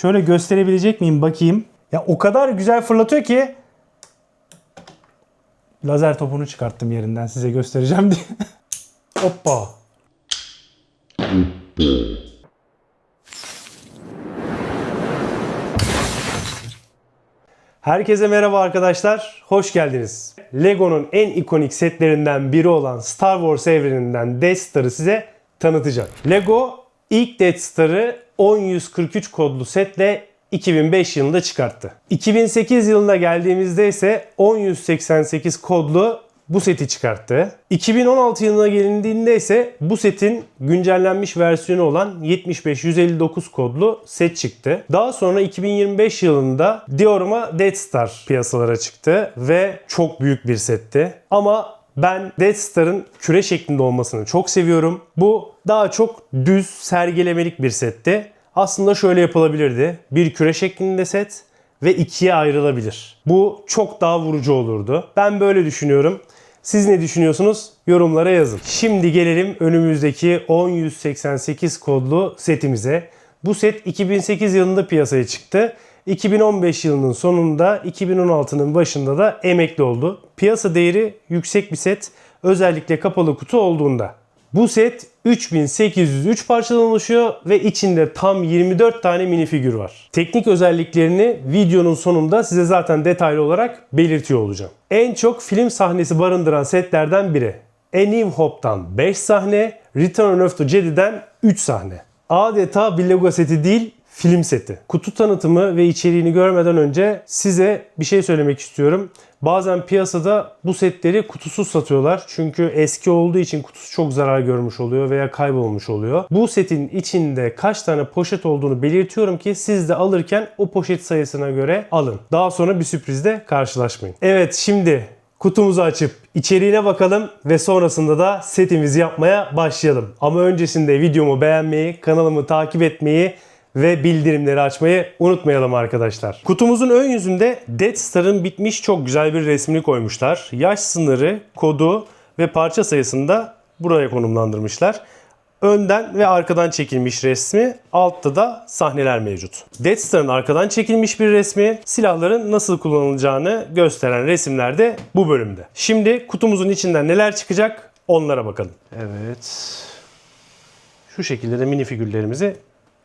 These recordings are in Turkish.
Şöyle gösterebilecek miyim bakayım. Ya o kadar güzel fırlatıyor ki lazer topunu çıkarttım yerinden size göstereceğim diye. Hoppa. Herkese merhaba arkadaşlar, hoş geldiniz. Lego'nun en ikonik setlerinden biri olan Star Wars evreninden Death Star'ı size tanıtacağım. Lego ilk Death Star'ı 10-143 kodlu setle 2005 yılında çıkarttı. 2008 yılına geldiğimizde ise 10-188 kodlu bu seti çıkarttı. 2016 yılına gelindiğinde ise bu setin güncellenmiş versiyonu olan 75-159 kodlu set çıktı. Daha sonra 2025 yılında Diorama Death Star piyasalara çıktı ve çok büyük bir setti. Ama ben Death Star'ın küre şeklinde olmasını çok seviyorum. Bu daha çok düz sergilemelik bir setti. Aslında şöyle yapılabilirdi. Bir küre şeklinde set ve ikiye ayrılabilir. Bu çok daha vurucu olurdu. Ben böyle düşünüyorum. Siz ne düşünüyorsunuz? Yorumlara yazın. Şimdi gelelim önümüzdeki 10-188 kodlu setimize. Bu set 2008 yılında piyasaya çıktı. 2015 yılının sonunda, 2016'nın başında da emekli oldu. Piyasa değeri yüksek bir set, özellikle kapalı kutu olduğunda. Bu set 3803 parçadan oluşuyor ve içinde tam 24 tane minifigür var. Teknik özelliklerini videonun sonunda size zaten detaylı olarak belirtiyor olacağım. En çok film sahnesi barındıran setlerden biri. A New Hope'dan 5 sahne, Return of the Jedi'den 3 sahne. Adeta bir Lego seti değil, film seti. Kutu tanıtımı ve içeriğini görmeden önce size bir şey söylemek istiyorum. Bazen piyasada bu setleri kutusuz satıyorlar. Çünkü eski olduğu için kutusu çok zarar görmüş oluyor veya kaybolmuş oluyor. Bu setin içinde kaç tane poşet olduğunu belirtiyorum ki siz de alırken o poşet sayısına göre alın. Daha sonra bir sürprizle karşılaşmayın. Evet, şimdi kutumuzu açıp içeriğine bakalım ve sonrasında da setimizi yapmaya başlayalım. Ama öncesinde videomu beğenmeyi, kanalımı takip etmeyi ve bildirimleri açmayı unutmayalım arkadaşlar. Kutumuzun ön yüzünde Death Star'ın bitmiş çok güzel bir resmini koymuşlar. Yaş sınırı, kodu ve parça sayısını da buraya konumlandırmışlar. Önden ve arkadan çekilmiş resmi, altta da sahneler mevcut. Death Star'ın arkadan çekilmiş bir resmi, silahların nasıl kullanılacağını gösteren resimler de bu bölümde. Şimdi kutumuzun içinden neler çıkacak onlara bakalım. Evet. Şu şekilde de minifigürlerimizi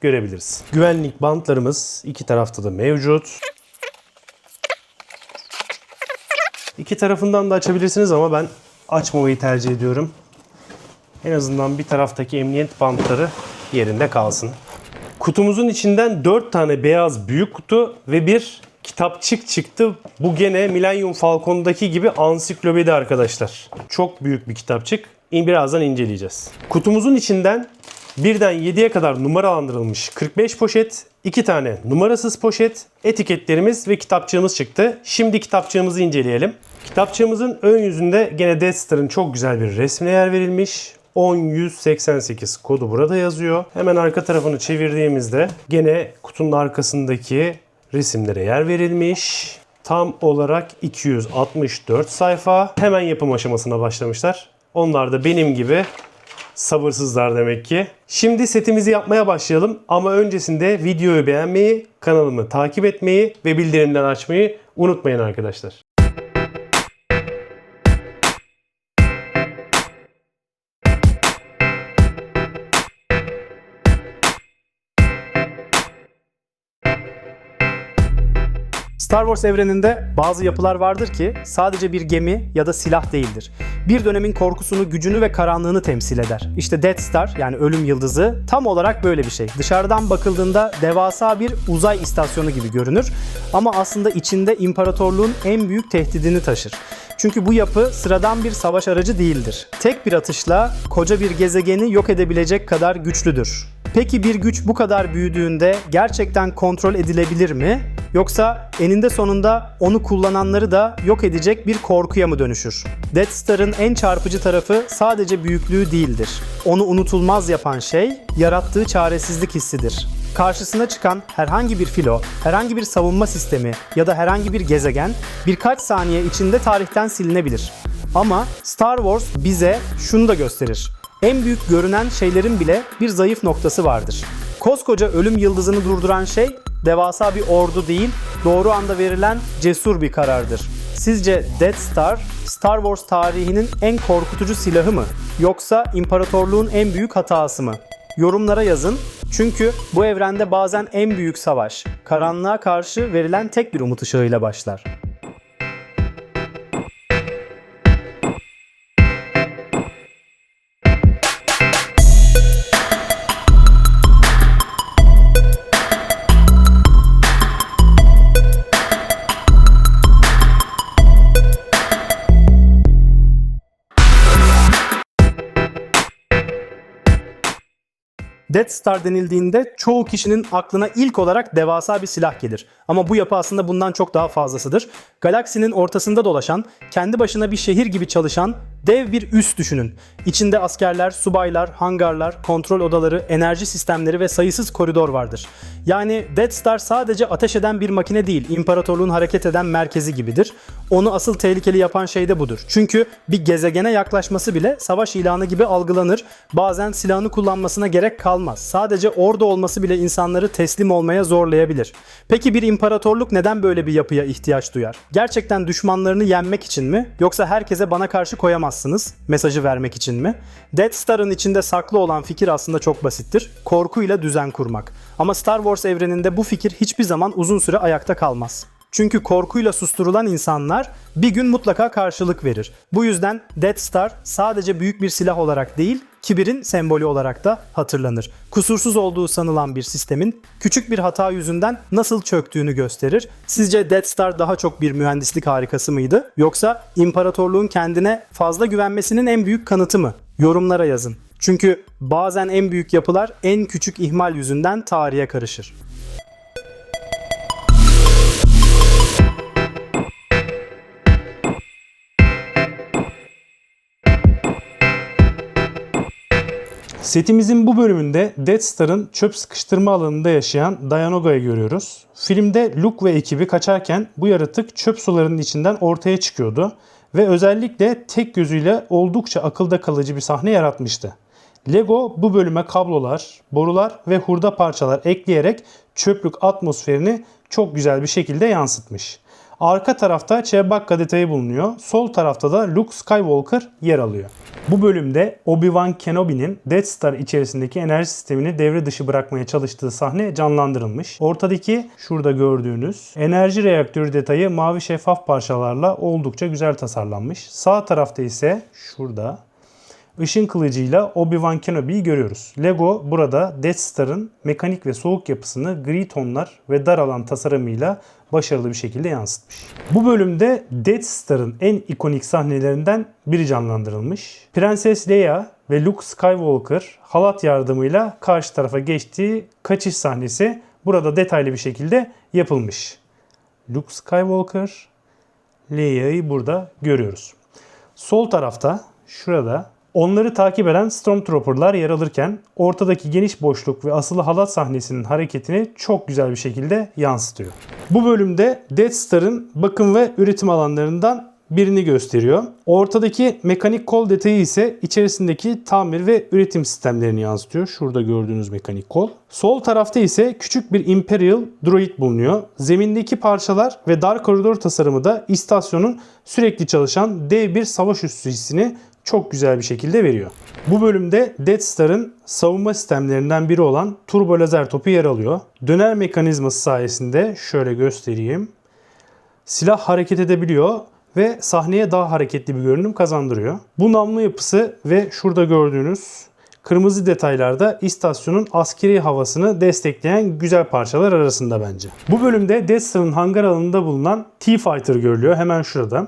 görebiliriz. Güvenlik bantlarımız iki tarafta da mevcut. İki tarafından da açabilirsiniz ama ben açmamayı tercih ediyorum. En azından bir taraftaki emniyet bantları yerinde kalsın. Kutumuzun içinden 4 tane beyaz büyük kutu ve bir kitapçık çıktı. Bu gene Millennium Falcon'daki gibi ansiklopedi arkadaşlar. Çok büyük bir kitapçık. Birazdan inceleyeceğiz. Kutumuzun içinden birden 7'ye kadar numaralandırılmış 45 poşet, 2 tane numarasız poşet, etiketlerimiz ve kitapçığımız çıktı. Şimdi kitapçığımızı inceleyelim. Kitapçığımızın ön yüzünde gene Death Star'ın çok güzel bir resmine yer verilmiş. 10-188 kodu burada yazıyor. Hemen arka tarafını çevirdiğimizde gene kutunun arkasındaki resimlere yer verilmiş. Tam olarak 264 sayfa. Hemen yapım aşamasına başlamışlar. Onlar da benim gibi sabırsızlar demek ki. Şimdi setimizi yapmaya başlayalım ama öncesinde videoyu beğenmeyi, kanalımı takip etmeyi ve bildirimleri açmayı unutmayın arkadaşlar. Star Wars evreninde bazı yapılar vardır ki sadece bir gemi ya da silah değildir. Bir dönemin korkusunu, gücünü ve karanlığını temsil eder. İşte Death Star yani ölüm yıldızı tam olarak böyle bir şey. Dışarıdan bakıldığında devasa bir uzay istasyonu gibi görünür ama aslında içinde imparatorluğun en büyük tehdidini taşır. Çünkü bu yapı sıradan bir savaş aracı değildir. Tek bir atışla koca bir gezegeni yok edebilecek kadar güçlüdür. Peki bir güç bu kadar büyüdüğünde gerçekten kontrol edilebilir mi? Yoksa eninde sonunda onu kullananları da yok edecek bir korkuya mı dönüşür? Death Star'ın en çarpıcı tarafı sadece büyüklüğü değildir. Onu unutulmaz yapan şey yarattığı çaresizlik hissidir. Karşısına çıkan herhangi bir filo, herhangi bir savunma sistemi ya da herhangi bir gezegen birkaç saniye içinde tarihten silinebilir. Ama Star Wars bize şunu da gösterir. En büyük görünen şeylerin bile bir zayıf noktası vardır. Koskoca ölüm yıldızını durduran şey devasa bir ordu değil, doğru anda verilen cesur bir karardır. Sizce Death Star, Star Wars tarihinin en korkutucu silahı mı? Yoksa imparatorluğun en büyük hatası mı? Yorumlara yazın. Çünkü bu evrende bazen en büyük savaş, karanlığa karşı verilen tek bir umut ışığıyla başlar. Death Star denildiğinde çoğu kişinin aklına ilk olarak devasa bir silah gelir. Ama bu yapı aslında bundan çok daha fazlasıdır. Galaksinin ortasında dolaşan, kendi başına bir şehir gibi çalışan dev bir üs düşünün. İçinde askerler, subaylar, hangarlar, kontrol odaları, enerji sistemleri ve sayısız koridor vardır. Yani Death Star sadece ateş eden bir makine değil, imparatorluğun hareket eden merkezi gibidir. Onu asıl tehlikeli yapan şey de budur. Çünkü bir gezegene yaklaşması bile savaş ilanı gibi algılanır. Bazen silahını kullanmasına gerek kalmaz. Sadece orada olması bile insanları teslim olmaya zorlayabilir. Peki bir imparatorluk neden böyle bir yapıya ihtiyaç duyar? Gerçekten düşmanlarını yenmek için mi? Yoksa herkese bana karşı koyamazsınız mesajı vermek için mi? Death Star'ın içinde saklı olan fikir aslında çok basittir. Korkuyla düzen kurmak. Ama Star Wars evreninde bu fikir hiçbir zaman uzun süre ayakta kalmaz. Çünkü korkuyla susturulan insanlar bir gün mutlaka karşılık verir. Bu yüzden Death Star sadece büyük bir silah olarak değil, kibirin sembolü olarak da hatırlanır. Kusursuz olduğu sanılan bir sistemin küçük bir hata yüzünden nasıl çöktüğünü gösterir. Sizce Death Star daha çok bir mühendislik harikası mıydı? Yoksa imparatorluğun kendine fazla güvenmesinin en büyük kanıtı mı? Yorumlara yazın. Çünkü bazen en büyük yapılar en küçük ihmal yüzünden tarihe karışır. Setimizin bu bölümünde Death Star'ın çöp sıkıştırma alanında yaşayan Dianoga'yı görüyoruz. Filmde Luke ve ekibi kaçarken bu yaratık çöp sularının içinden ortaya çıkıyordu ve özellikle tek gözüyle oldukça akılda kalıcı bir sahne yaratmıştı. Lego bu bölüme kablolar, borular ve hurda parçalar ekleyerek çöplük atmosferini çok güzel bir şekilde yansıtmış. Arka tarafta Chewbacca detayı bulunuyor. Sol tarafta da Luke Skywalker yer alıyor. Bu bölümde Obi-Wan Kenobi'nin Death Star içerisindeki enerji sistemini devre dışı bırakmaya çalıştığı sahne canlandırılmış. Ortadaki şurada gördüğünüz enerji reaktörü detayı mavi şeffaf parçalarla oldukça güzel tasarlanmış. Sağ tarafta ise şurada ışın kılıcıyla Obi-Wan Kenobi'yi görüyoruz. Lego burada Death Star'ın mekanik ve soğuk yapısını gri tonlar ve dar alan tasarımıyla başarılı bir şekilde yansıtmış. Bu bölümde Death Star'ın en ikonik sahnelerinden biri canlandırılmış. Prenses Leia ve Luke Skywalker halat yardımıyla karşı tarafa geçtiği kaçış sahnesi burada detaylı bir şekilde yapılmış. Luke Skywalker, Leia'yı burada görüyoruz. Sol tarafta şurada onları takip eden Stormtrooper'lar yer alırken ortadaki geniş boşluk ve asılı halat sahnesinin hareketini çok güzel bir şekilde yansıtıyor. Bu bölümde Death Star'ın bakım ve üretim alanlarından birini gösteriyor. Ortadaki mekanik kol detayı ise içerisindeki tamir ve üretim sistemlerini yansıtıyor. Şurada gördüğünüz mekanik kol. Sol tarafta ise küçük bir Imperial droid bulunuyor. Zemindeki parçalar ve dar koridor tasarımı da istasyonun sürekli çalışan dev bir savaş üssü hissini çok güzel bir şekilde veriyor. Bu bölümde Death Star'ın savunma sistemlerinden biri olan turbo lazer topu yer alıyor. Döner mekanizması sayesinde şöyle göstereyim. Silah hareket edebiliyor ve sahneye daha hareketli bir görünüm kazandırıyor. Bu namlu yapısı ve şurada gördüğünüz kırmızı detaylarda istasyonun askeri havasını destekleyen güzel parçalar arasında bence. Bu bölümde Death Star'ın hangar alanında bulunan T-Fighter görülüyor hemen şurada.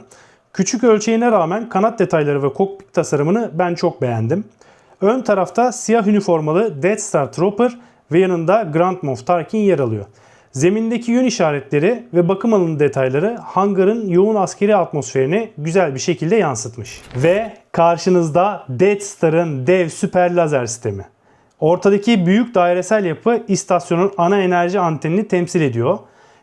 Küçük ölçeğine rağmen kanat detayları ve kokpit tasarımını ben çok beğendim. Ön tarafta siyah üniformalı Death Star Trooper ve yanında Grand Moff Tarkin yer alıyor. Zemindeki yön işaretleri ve bakım alanı detayları hangarın yoğun askeri atmosferini güzel bir şekilde yansıtmış. Ve karşınızda Death Star'ın dev süper lazer sistemi. Ortadaki büyük dairesel yapı istasyonun ana enerji antenini temsil ediyor.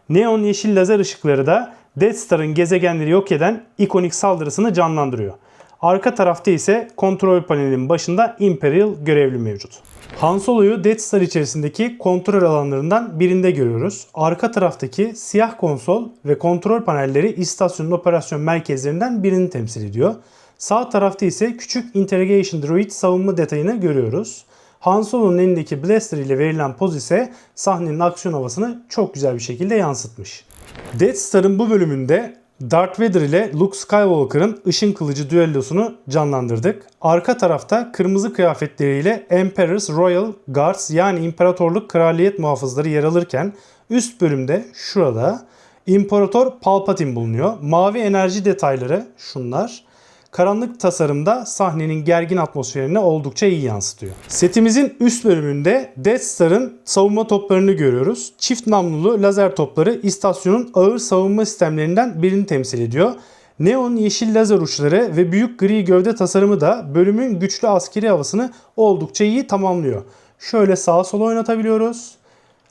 Neon yeşil lazer ışıkları da Death Star'ın gezegenleri yok eden ikonik saldırısını canlandırıyor. Arka tarafta ise kontrol panelinin başında Imperial görevli mevcut. Han Solo'yu Death Star içerisindeki kontrol alanlarından birinde görüyoruz. Arka taraftaki siyah konsol ve kontrol panelleri istasyonun operasyon merkezlerinden birini temsil ediyor. Sağ tarafta ise küçük Interrogation Droid savunma detayını görüyoruz. Han Solo'nun elindeki blaster ile verilen poz ise sahnenin aksiyon havasını çok güzel bir şekilde yansıtmış. Death Star'ın bu bölümünde Darth Vader ile Luke Skywalker'ın ışın kılıcı düellosunu canlandırdık. Arka tarafta kırmızı kıyafetleriyle Emperor's Royal Guards yani İmparatorluk Kraliyet Muhafızları yer alırken üst bölümde şurada İmparator Palpatine bulunuyor. Mavi enerji detayları şunlar. Karanlık tasarımda sahnenin gergin atmosferini oldukça iyi yansıtıyor. Setimizin üst bölümünde Death Star'ın savunma toplarını görüyoruz. Çift namlulu lazer topları istasyonun ağır savunma sistemlerinden birini temsil ediyor. Neon yeşil lazer uçları ve büyük gri gövde tasarımı da bölümün güçlü askeri havasını oldukça iyi tamamlıyor. Şöyle sağa sola oynatabiliyoruz.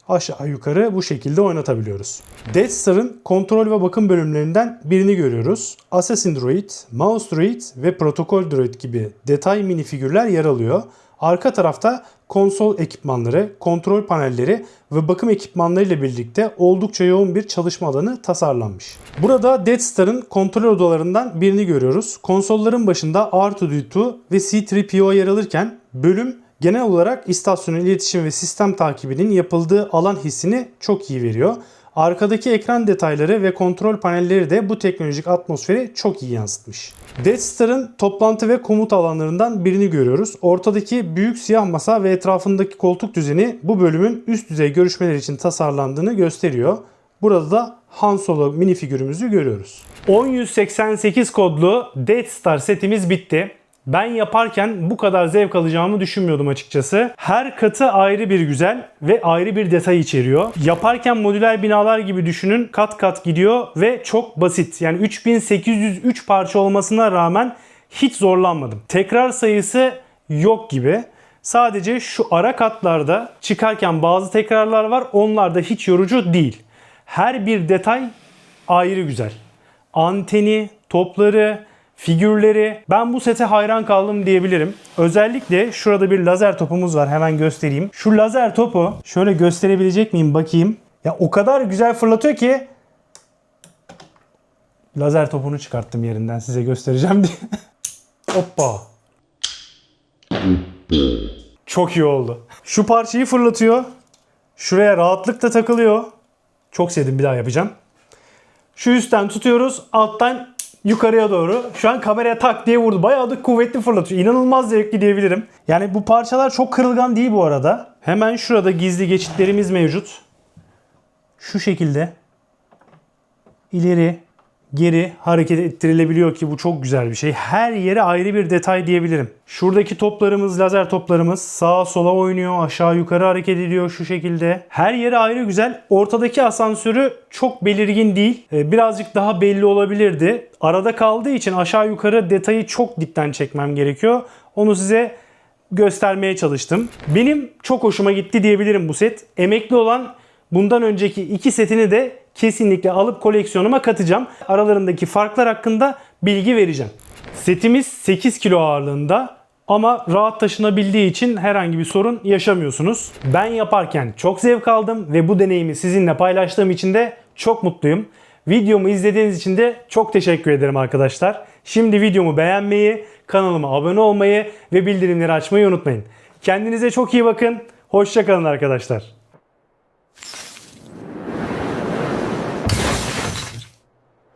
Aşağı yukarı bu şekilde oynatabiliyoruz. Death Star'ın kontrol ve bakım bölümlerinden birini görüyoruz. Assassin Droid, Mouse Droid ve Protokol Droid gibi detay mini figürler yer alıyor. Arka tarafta konsol ekipmanları, kontrol panelleri ve bakım ekipmanları ile birlikte oldukça yoğun bir çalışma alanı tasarlanmış. Burada Death Star'ın kontrol odalarından birini görüyoruz. Konsolların başında R2-D2 ve C-3PO yer alırken bölüm genel olarak istasyonun iletişim ve sistem takibinin yapıldığı alan hissini çok iyi veriyor. Arkadaki ekran detayları ve kontrol panelleri de bu teknolojik atmosferi çok iyi yansıtmış. Death Star'ın toplantı ve komut alanlarından birini görüyoruz. Ortadaki büyük siyah masa ve etrafındaki koltuk düzeni bu bölümün üst düzey görüşmeler için tasarlandığını gösteriyor. Burada da Han Solo minifigürümüzü görüyoruz. 1088 kodlu Death Star setimiz bitti. Ben yaparken bu kadar zevk alacağımı düşünmüyordum açıkçası. Her katı ayrı bir güzel ve ayrı bir detay içeriyor. Yaparken modüler binalar gibi düşünün, kat kat gidiyor ve çok basit. Yani 3803 parça olmasına rağmen hiç zorlanmadım. Tekrar sayısı yok gibi. Sadece şu ara katlarda çıkarken bazı tekrarlar var. Onlar da hiç yorucu değil. Her bir detay ayrı güzel. Anteni, topları, figürleri. Ben bu sete hayran kaldım diyebilirim. Özellikle şurada bir lazer topumuz var. Hemen göstereyim. Şu lazer topu şöyle gösterebilecek miyim bakayım. Ya o kadar güzel fırlatıyor ki lazer topunu çıkarttım yerinden size göstereceğim diye. Hoppa. Çok iyi oldu. Şu parçayı fırlatıyor. Şuraya rahatlıkla takılıyor. Çok sevdim, bir daha yapacağım. Şu üstten tutuyoruz. Alttan yukarıya doğru. Şu an kameraya tak diye vurdu. Bayağı da kuvvetli fırlatıyor. İnanılmaz zevkli diyebilirim. Yani bu parçalar çok kırılgan değil bu arada. Hemen şurada gizli geçitlerimiz mevcut. Şu şekilde ileri geri hareket ettirilebiliyor ki bu çok güzel bir şey. Her yere ayrı bir detay diyebilirim. Şuradaki toplarımız, lazer toplarımız sağa sola oynuyor, aşağı yukarı hareket ediyor şu şekilde. Her yere ayrı güzel. Ortadaki asansörü çok belirgin değil. Birazcık daha belli olabilirdi. Arada kaldığı için aşağı yukarı detayı çok dipten çekmem gerekiyor. Onu size göstermeye çalıştım. Benim çok hoşuma gitti diyebilirim bu set. Emekli olan bundan önceki iki setini de kesinlikle alıp koleksiyonuma katacağım. Aralarındaki farklar hakkında bilgi vereceğim. Setimiz 8 kilo ağırlığında ama rahat taşınabildiği için herhangi bir sorun yaşamıyorsunuz. Ben yaparken çok zevk aldım ve bu deneyimi sizinle paylaştığım için de çok mutluyum. Videomu izlediğiniz için de çok teşekkür ederim arkadaşlar. Şimdi videomu beğenmeyi, kanalıma abone olmayı ve bildirimleri açmayı unutmayın. Kendinize çok iyi bakın. Hoşça kalın arkadaşlar.